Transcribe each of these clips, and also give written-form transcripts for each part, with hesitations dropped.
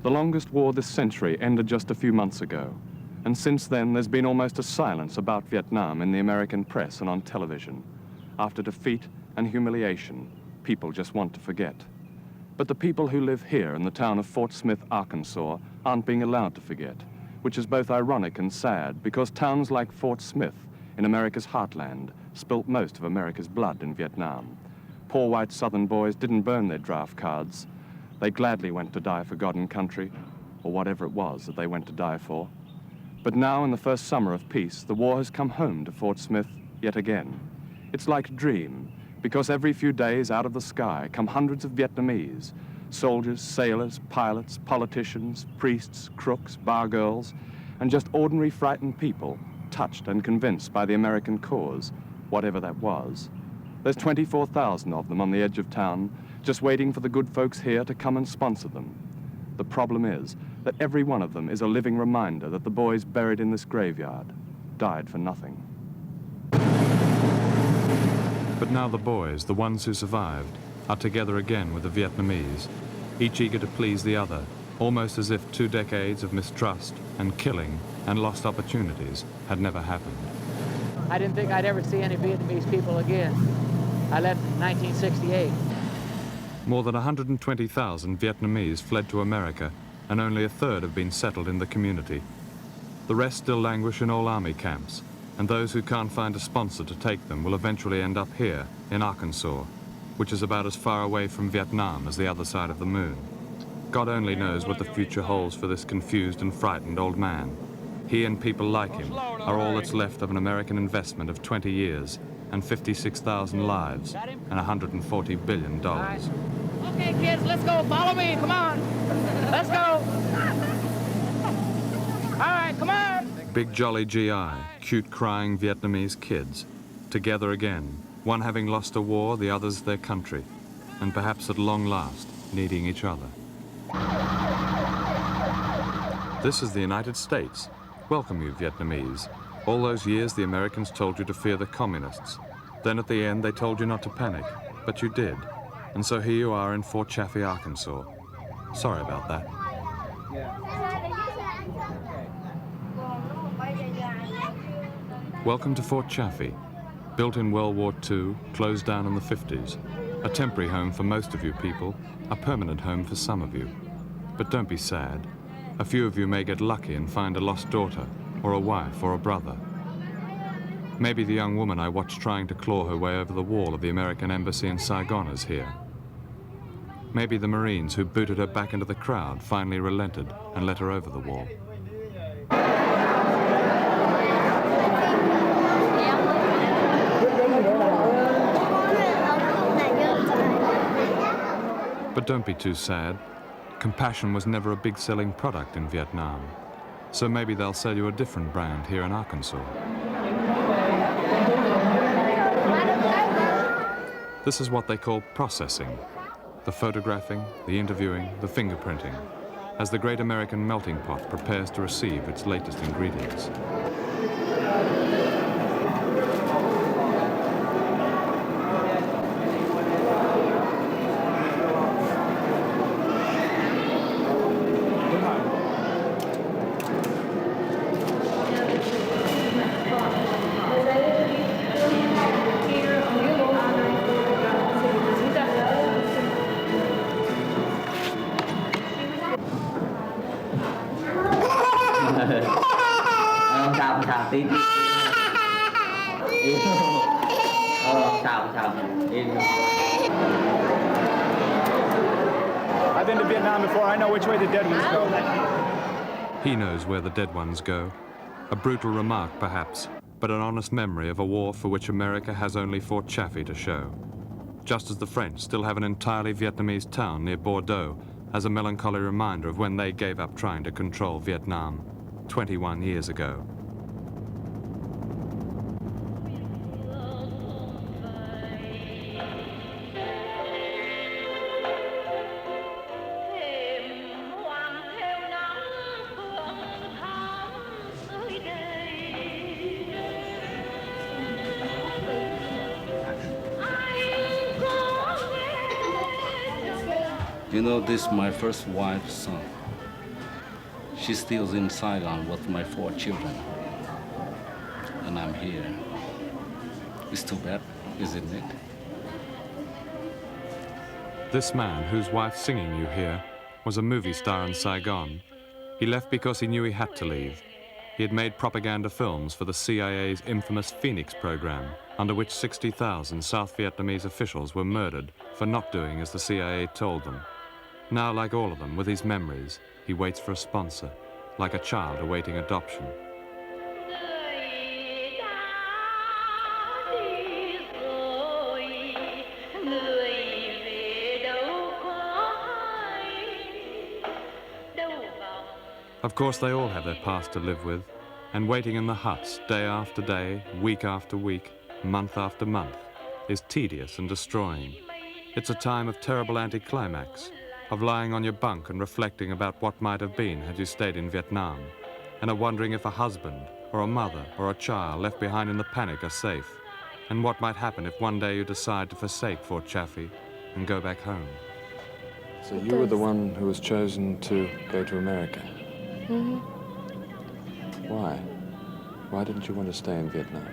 The longest war this century ended just a few months ago, and since then there's been almost a silence about Vietnam in the American press and on television. After defeat and humiliation, people just want to forget. But the people who live here in the town of Fort Smith, Arkansas, aren't being allowed to forget, which is both ironic and sad, because towns like Fort Smith in America's heartland spilt most of America's blood in Vietnam. Poor white Southern boys didn't burn their draft cards. They gladly went to die for God and country, or whatever it was that they went to die for. But now, in the first summer of peace, the war has come home to Fort Smith yet again. It's like a dream, because every few days out of the sky come hundreds of Vietnamese, soldiers, sailors, pilots, politicians, priests, crooks, bar girls, and just ordinary frightened people, touched and convinced by the American cause, whatever that was. There's 24,000 of them on the edge of town, just waiting for the good folks here to come and sponsor them. The problem is that every one of them is a living reminder that the boys buried in this graveyard died for nothing. But now the boys, the ones who survived, are together again with the Vietnamese, each eager to please the other, almost as if 2 decades of mistrust and killing and lost opportunities had never happened. I didn't think I'd ever see any Vietnamese people again. I left in 1968. More than 120,000 Vietnamese fled to America, and only a third have been settled in the community. The rest still languish in old army camps, and those who can't find a sponsor to take them will eventually end up here, in Arkansas, which is about as far away from Vietnam as the other side of the moon. God only knows what the future holds for this confused and frightened old man. He and people like him are all that's left of an American investment of 20 years and 56,000 lives and $140 billion. Okay, kids, let's go. Follow me. Come on. Let's go. All right, come on. Big jolly GI, cute crying Vietnamese kids, together again, one having lost a war, the others their country, and perhaps at long last, needing each other. This is the United States. Welcome you, Vietnamese. All those years the Americans told you to fear the communists. Then at the end they told you not to panic, but you did. And so here you are in Fort Chaffee, Arkansas. Sorry about that. Welcome to Fort Chaffee, built in World War II, closed down in the 50s. A temporary home for most of you people, a permanent home for some of you. But don't be sad. A few of you may get lucky and find a lost daughter, or a wife, or a brother. Maybe the young woman I watched trying to claw her way over the wall of the American embassy in Saigon is here. Maybe the Marines who booted her back into the crowd finally relented and let her over the wall. But don't be too sad. Compassion was never a big selling product in Vietnam. So maybe they'll sell you a different brand here in Arkansas. This is what they call processing. The photographing, the interviewing, the fingerprinting, as the great American melting pot prepares to receive its latest ingredients. I've been to Vietnam before. I know which way the dead ones go. He knows where the dead ones go. A brutal remark, perhaps, but an honest memory of a war for which America has only Fort Chaffee to show. Just as the French still have an entirely Vietnamese town near Bordeaux as a melancholy reminder of when they gave up trying to control Vietnam 21 years ago. You know, this is my first wife's son. She's still in Saigon with my 4 children. And I'm here. It's too bad, isn't it? This man, whose wife's singing you hear, was a movie star in Saigon. He left because he knew he had to leave. He had made propaganda films for the CIA's infamous Phoenix program, under which 60,000 South Vietnamese officials were murdered for not doing as the CIA told them. Now, like all of them, with his memories, he waits for a sponsor, like a child awaiting adoption. Of course, they all have their past to live with, and waiting in the huts day after day, week after week, month after month, is tedious and destroying. It's a time of terrible anticlimax, of lying on your bunk and reflecting about what might have been had you stayed in Vietnam, and of wondering if a husband, or a mother, or a child left behind in the panic are safe, and what might happen if one day you decide to forsake Fort Chaffee and go back home. So you were the one who was chosen to go to America? Mm-hmm. Why? Why didn't you want to stay in Vietnam?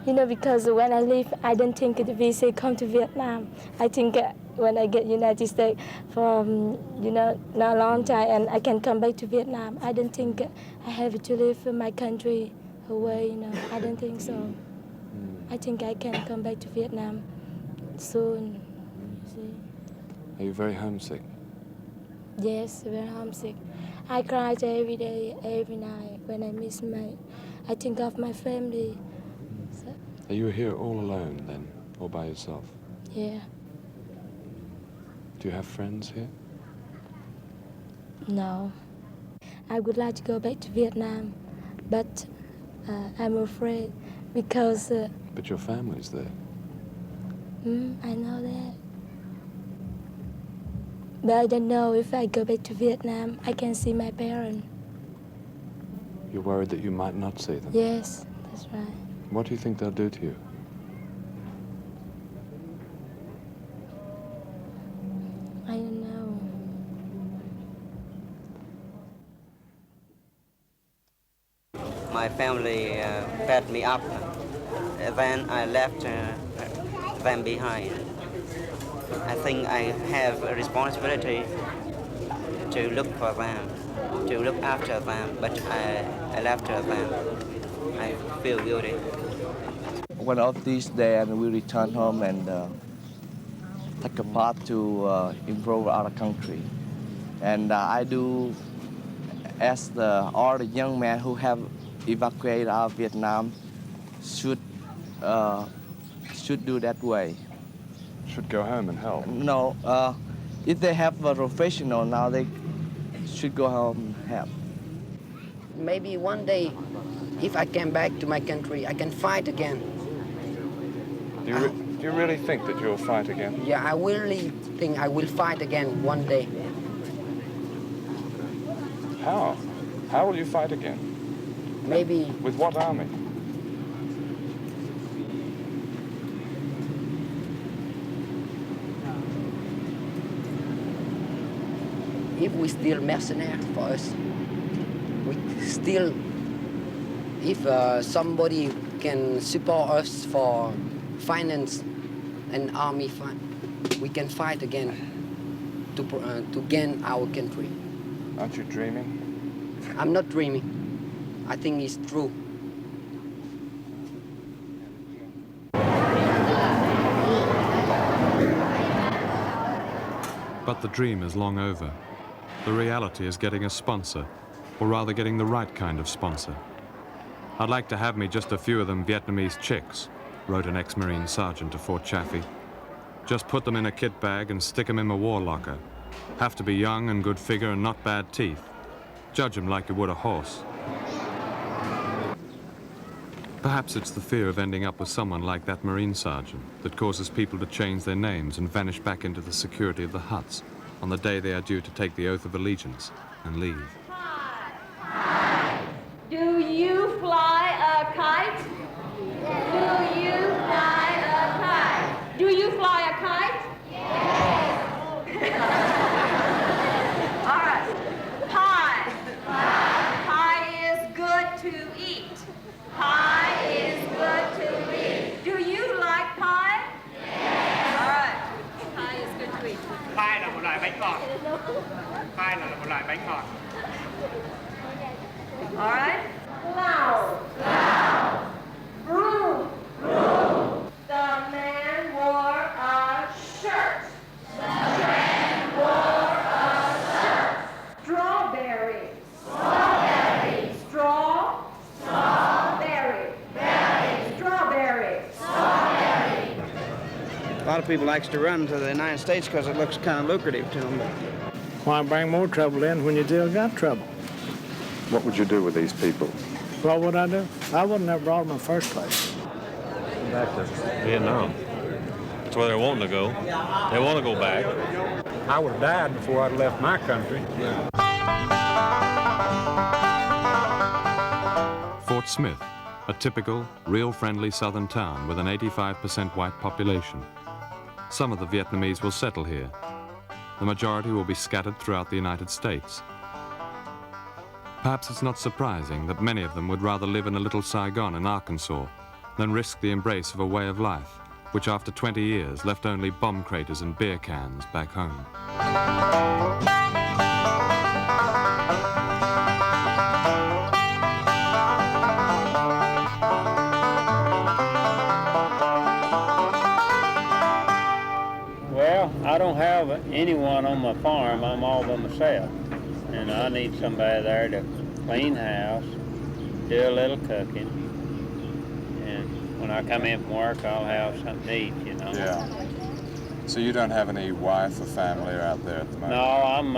You know, because when I leave, I don't think the visa come to Vietnam. I think when I get United States for, you know, not a long time and I can come back to Vietnam, I don't think I have to leave my country away, you know. I don't think so. I think I can come back to Vietnam soon. See? Are you very homesick? Yes, very homesick. I cry every day, every night when I miss I think of my family. So, Are you here all alone then, or by yourself? yeah. Do you have friends here? No. I would like to go back to Vietnam, but I'm afraid because... But your family's there. I know that. But I don't know if I go back to Vietnam, I can see my parents. You're worried that you might not see them? Yes, that's right. What do you think they'll do to you? I don't know. My family fed me up. Then I left them behind. I think I have a responsibility to look for them, to look after them, but I left them. I feel guilty. One of these days, we return home and take a path to improve our country. And I do ask all the young men who have evacuated out of Vietnam should do that way. Should go home and help? No, if they have a professional now, they should go home and help. Maybe one day, if I come back to my country, I can fight again. Do you really think that you'll fight again? Yeah, I really think I will fight again one day. How? How will you fight again? Maybe... With what army? If we still mercenaries for us, we still, if somebody can support us for finance and army fund, we can fight again to gain our country. Aren't you dreaming? I'm not dreaming. I think it's true. But the dream is long over. The reality is getting a sponsor, or rather getting the right kind of sponsor. I'd like to have me just a few of them Vietnamese chicks, wrote an ex-Marine sergeant to Fort Chaffee. Just put them in a kit bag and stick them in my war locker. Have to be young and good figure and not bad teeth. Judge them like you would a horse. Perhaps it's the fear of ending up with someone like that Marine sergeant that causes people to change their names and vanish back into the security of the huts on the day they are due to take the oath of allegiance and leave. Do you fly a kite? Do you fly a kite? Do you fly a kite? Yes. All right. Hi. Hai là một loại bánh ngọt. All right. Cloud. Cloud. Broom. Broom. The man wore a shirt. The man wore a shirt. Strawberry. Strawberry. Straw. Strawberry. Berry. Strawberry. Strawberry. A lot of people likes to run to the United States because it looks kind of lucrative to them. Why bring more trouble in when you still got trouble? What would you do with these people? What would I do? I wouldn't have brought them in the first place. Back to Vietnam. That's where they're wanting to go. They want to go back. I would have died before I'd left my country. Fort Smith, a typical, real friendly southern town with an 85% white population. Some of the Vietnamese will settle here. The majority will be scattered throughout the United States. Perhaps it's not surprising that many of them would rather live in a little Saigon in Arkansas than risk the embrace of a way of life, which after 20 years left only bomb craters and beer cans back home. Well, I don't have anyone on my farm. I'm all by myself. And I need somebody there to clean the house, do a little cooking. And when I come in from work, I'll have something to eat, you know. Yeah. So you don't have any wife or family out there at the moment? No,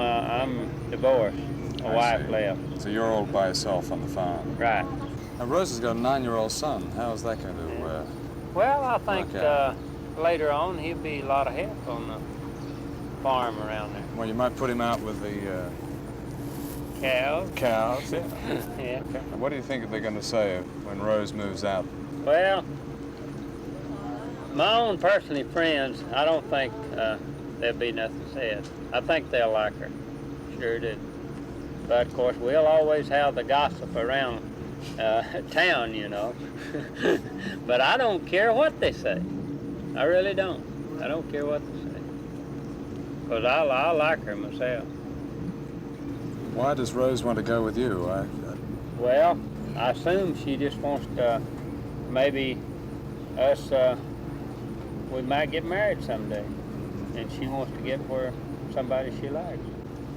I'm divorced. My wife left. So you're all by yourself on the farm? Right. Now, Rose has got a 9-year-old son. How is that going to Well, I think later on he'll be a lot of help on the farm around there. Well, you might put him out with the cows. Cows, yeah. Yeah. Okay. What do you think they're going to say when Rose moves out? Well, my own personally friends, I don't think there'll be nothing said. I think they'll like her. Sure do. But, of course, we'll always have the gossip around town, you know. But I don't care what they say. I really don't. I don't care what they say. Because I like her myself. Why does Rose want to go with you? Well, I assume she just wants to, maybe us, we might get married someday. And she wants to get where somebody she likes.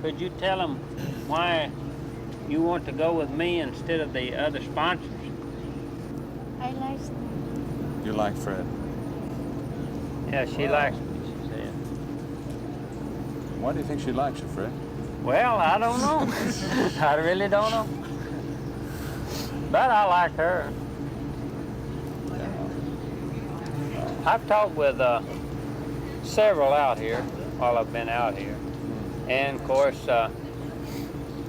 Could you tell them why you want to go with me instead of the other sponsors? I like them. You like Fred? Yeah, she likes me, she said. Why do you think she likes you, Fred? Well, I don't know. I really don't know. But I like her. I've talked with several out here while I've been out here. And, of course,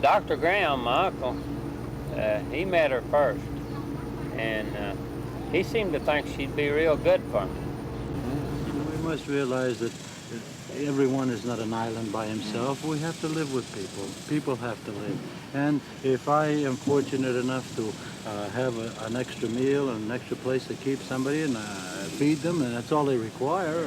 Dr. Graham, my uncle, he met her first. And he seemed to think she'd be real good for him. We must realize that everyone is not an island by himself. We have to live with people. People have to live. And if I am fortunate enough to have an extra meal and an extra place to keep somebody and feed them, and that's all they require,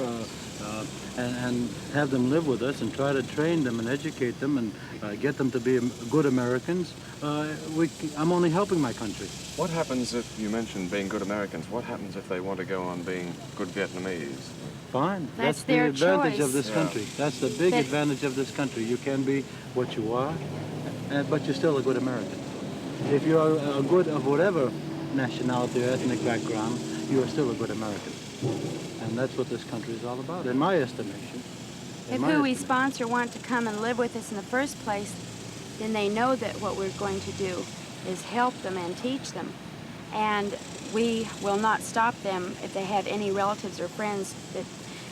and have them live with us and try to train them and educate them and get them to be good Americans, I'm only helping my country. What happens if, you mentioned being good Americans, what happens if they want to go on being good Vietnamese? Fine. That's the their advantage choice. of this country. That's the big advantage of this country. You can be what you are, but you're still a good American. If you're a good of whatever nationality or ethnic background, you are still a good American. And that's what this country is all about, in my estimation. If who we sponsor want to come and live with us in the first place, then they know that what we're going to do is help them and teach them. And we will not stop them if they have any relatives or friends that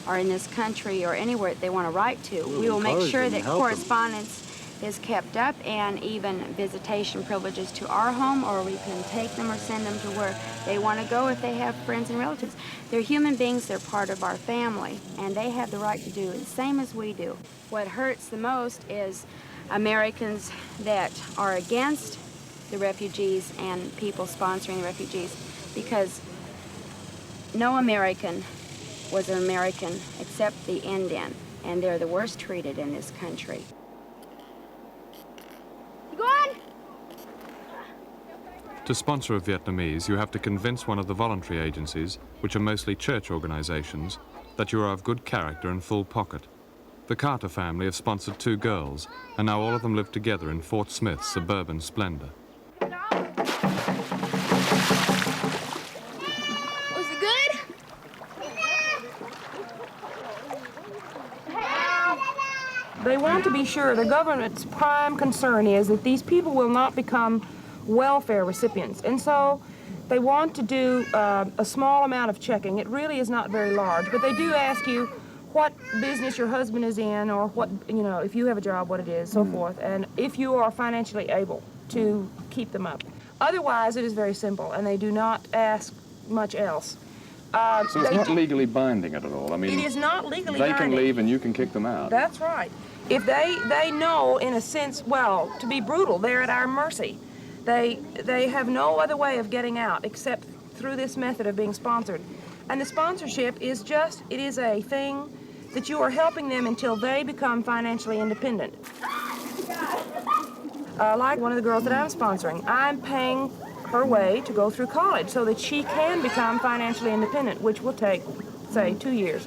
are in this country or anywhere that they want to write to. We will make sure that correspondence is kept up and even visitation privileges to our home, or we can take them or send them to where they want to go if they have friends and relatives. They're human beings, they're part of our family, and they have the right to do the same as we do. What hurts the most is Americans that are against the refugees and people sponsoring the refugees, because no American was an American except the Indian, and they're the worst treated in this country. To sponsor a Vietnamese, you have to convince one of the voluntary agencies, which are mostly church organizations, that you are of good character and full pocket. The Carter family have sponsored 2 girls, and now all of them live together in Fort Smith's suburban splendor. Was it good? They want to be sure, the government's prime concern is that these people will not become welfare recipients. And so they want to do a small amount of checking. It really is not very large, but they do ask you what business your husband is in, or what, you know, if you have a job, what it is, so forth, and if you are financially able to keep them up. Otherwise, it is very simple, and they do not ask much else. So it's not legally binding at all. I mean, it is not legally they binding. can leave and you can kick them out. That's right. If they know, in a sense, well, to be brutal, they're at our mercy. They have no other way of getting out except through this method of being sponsored. And the sponsorship is just, it is a thing that you are helping them until they become financially independent. Like one of the girls that I'm sponsoring, I'm paying her way to go through college so that she can become financially independent, which will take, say, 2 years.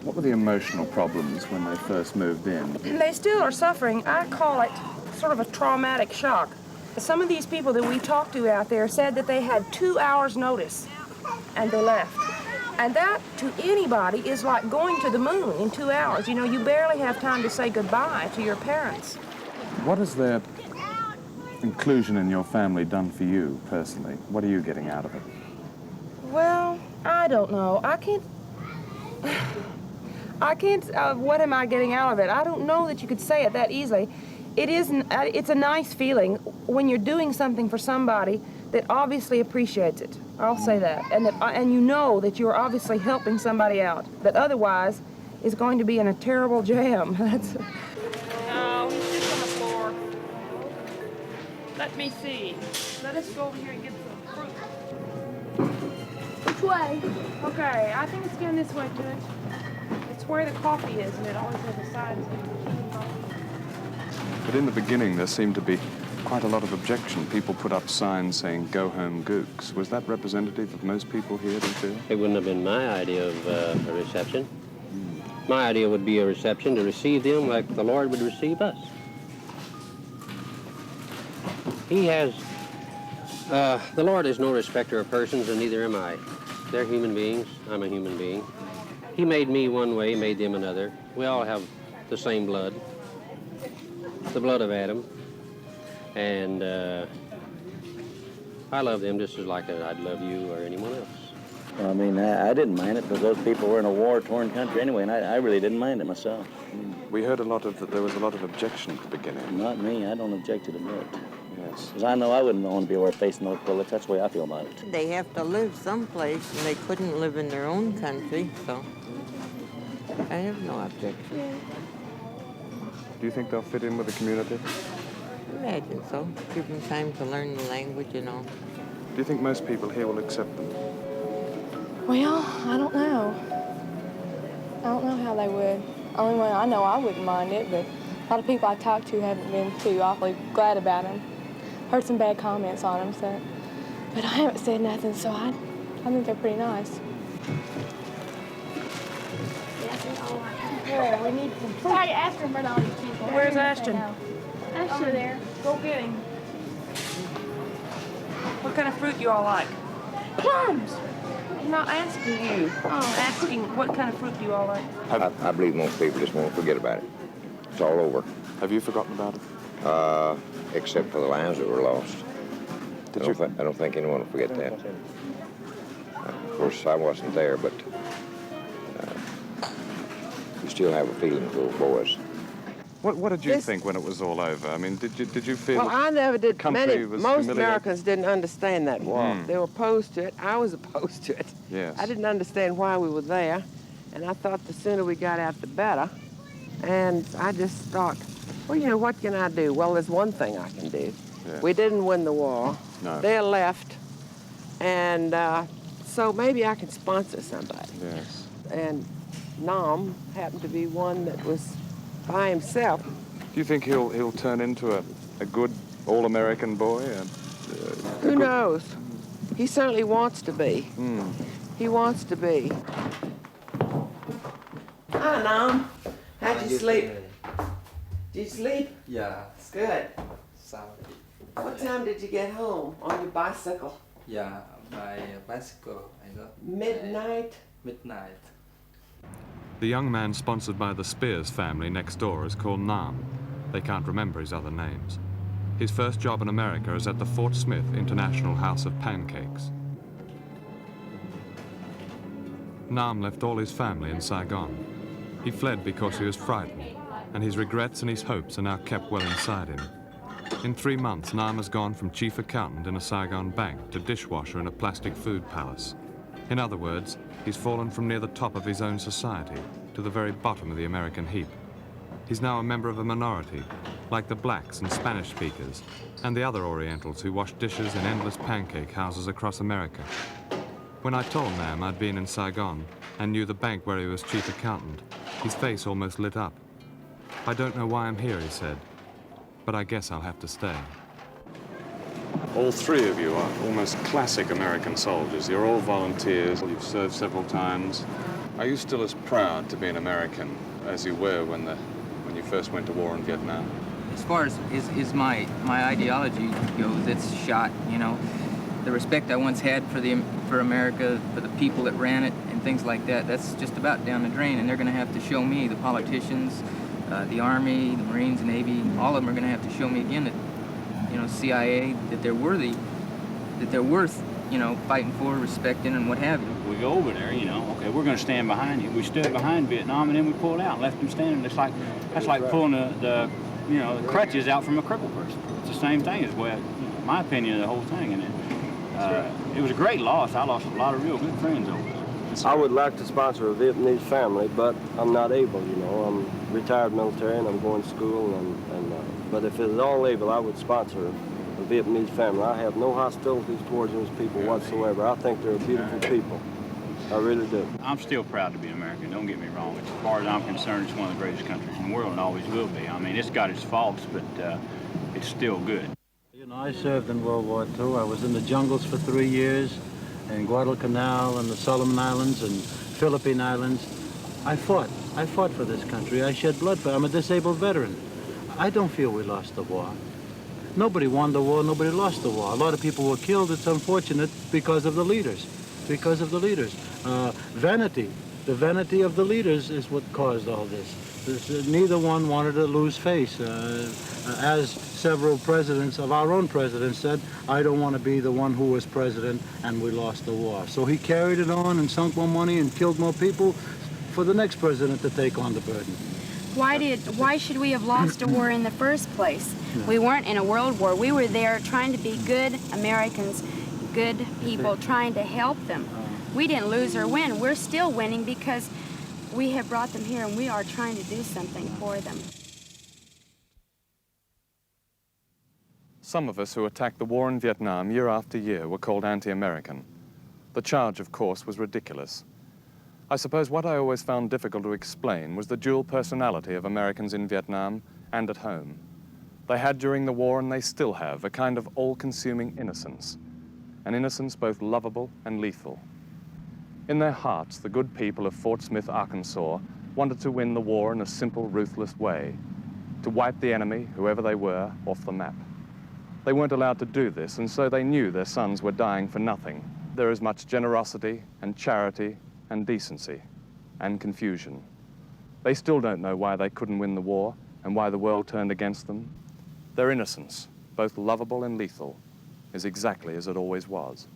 What were the emotional problems when they first moved in? They still are suffering. I call it sort of a traumatic shock. Some of these people that we talked to out there said that they had 2 hours notice and they left. And that, to anybody, is like going to the moon in 2 hours. You know, you barely have time to say goodbye to your parents. What has their inclusion in your family done for you, personally? What are you getting out of it? Well, I don't know. I can't, what am I getting out of it? I don't know that you could say it that easily. It's a nice feeling when you're doing something for somebody that obviously appreciates it. I'll say that. And you know that you're obviously helping somebody out that otherwise is going to be in a terrible jam. No, he's just on the floor. Let me see. Let us go over here and get some fruit. Which way? Okay, I think it's going this way, Judge. It's where the coffee is, and it always has a sign saying. But in the beginning, there seemed to be quite a lot of objection. People put up signs saying, "Go home, gooks." Was that representative of most people here, do you feel? It wouldn't have been my idea of a reception. My idea would be a reception to receive them like the Lord would receive us. He has, the Lord is no respecter of persons, and neither am I. They're human beings. I'm a human being. He made me one way, made them another. We all have the same blood, the blood of Adam. And I love them just as like I'd love you or anyone else. Well, I mean, I didn't mind it because those people were in a war-torn country anyway, and I really didn't mind it myself. We heard there was a lot of objection at the beginning. Not me. I don't object to it a bit. Yes. Because I know I wouldn't want to be where facing those bullets. That's the way I feel about it. They have to live someplace, and they couldn't live in their own country, so I have no objection. Do you think they'll fit in with the community? Imagine so. Give them time to learn the language, you know. Do you think most people here will accept them? Well, I don't know. I don't know how they would. Only one I know I wouldn't mind it, but a lot of people I talked to haven't been too awfully glad about them. Heard some bad comments on them, so. But I haven't said nothing, so I think they're pretty nice. Yeah, we need some fruit. Sorry, Ashton brought all these people. Where's Ashton? Ashton there. Go get him. What kind of fruit you all like? Plums. I'm not asking you. I'm asking what kind of fruit do you all like? I believe most people just won't forget about it. It's all over. Have you forgotten about it? Except for the lives that were lost. I don't think anyone will forget that. Of course, I wasn't there, but you still have a feeling for those boys. What did you think when it was all over? I mean, did you feel? Well, I never did. Most Americans didn't understand that war. They were opposed to it. I was opposed to it. Yes. I didn't understand why we were there, and I thought the sooner we got out, the better. And I just thought, well, you know, what can I do? Well, there's one thing I can do. Yeah. We didn't win the war. No. They're left, and so maybe I can sponsor somebody. Yes. And Nam happened to be one that was by himself. Do you think he'll turn into a good all-American boy? Who knows? He certainly wants to be. He wants to be. Hi, Nam. How'd you sleep? Did you sleep? Yeah. It's good. What time did you get home on your bicycle? Yeah, by bicycle I got Midnight? midnight. The young man sponsored by the Spears family next door is called Nam. They can't remember his other names. His first job in America is at the Fort Smith International House of Pancakes. Nam left all his family in Saigon. He fled because he was frightened, and his regrets and his hopes are now kept well inside him. In 3 months, Nam has gone from chief accountant in a Saigon bank to dishwasher in a plastic food palace. In other words, he's fallen from near the top of his own society to the very bottom of the American heap. He's now a member of a minority, like the blacks and Spanish speakers, and the other Orientals who wash dishes in endless pancake houses across America. When I told Nam I'd been in Saigon and knew the bank where he was chief accountant, his face almost lit up. I don't know why I'm here, he said, but I guess I'll have to stay. All three of you are almost classic American soldiers. You're all volunteers. You've served several times. Are you still as proud to be an American as you were when you first went to war in Vietnam? As far as my ideology goes, it's shot, you know. The respect I once had for America, for the people that ran it, and things like that, that's just about down the drain, and they're going to have to show me, the politicians, the Army, the Marines, Navy, all of them are going to have to show me again that, you know, CIA, that they're worthy, that they're worth, you know, fighting for, respecting, and what have you. We go over there, you know, okay, we're going to stand behind you. We stood behind Vietnam, and then we pulled out and left them standing. That's like pulling the you know, the crutches out from a crippled person. It's the same thing as well, you know, my opinion of the whole thing. And it was a great loss. I lost a lot of real good friends over it. I would like to sponsor a Vietnamese family, but I'm not able, you know. I'm retired military and I'm going to school, but if it was all able, I would sponsor a Vietnamese family. I have no hostilities towards those people whatsoever. I think they're beautiful people. I really do. I'm still proud to be an American, don't get me wrong. As far as I'm concerned, it's one of the greatest countries in the world and always will be. I mean, it's got its faults, but it's still good. You know, I served in World War II. I was in the jungles for 3 years, in Guadalcanal and the Solomon Islands and Philippine Islands. I fought for this country. I shed blood for it. I'm a disabled veteran. I don't feel we lost the war. Nobody won the war, nobody lost the war. A lot of people were killed. It's unfortunate because of the leaders. Because of the leaders. Vanity. The vanity of the leaders is what caused all this. Neither one wanted to lose face. As several presidents of our own president said, I don't want to be the one who was president and we lost the war. So he carried it on and sunk more money and killed more people for the next president to take on the burden. Why should we have lost a war in the first place? No. We weren't in a world war. We were there trying to be good Americans, good people, trying to help them. We didn't lose or win. We're still winning because we have brought them here and we are trying to do something for them. Some of us who attacked the war in Vietnam year after year were called anti-American. The charge, of course, was ridiculous. I suppose what I always found difficult to explain was the dual personality of Americans in Vietnam and at home. They had during the war, and they still have, a kind of all-consuming innocence, an innocence both lovable and lethal. In their hearts, the good people of Fort Smith, Arkansas, wanted to win the war in a simple, ruthless way, to wipe the enemy, whoever they were, off the map. They weren't allowed to do this, and so they knew their sons were dying for nothing. There is much generosity and charity and decency and confusion. They still don't know why they couldn't win the war and why the world turned against them. Their innocence, both lovable and lethal, is exactly as it always was.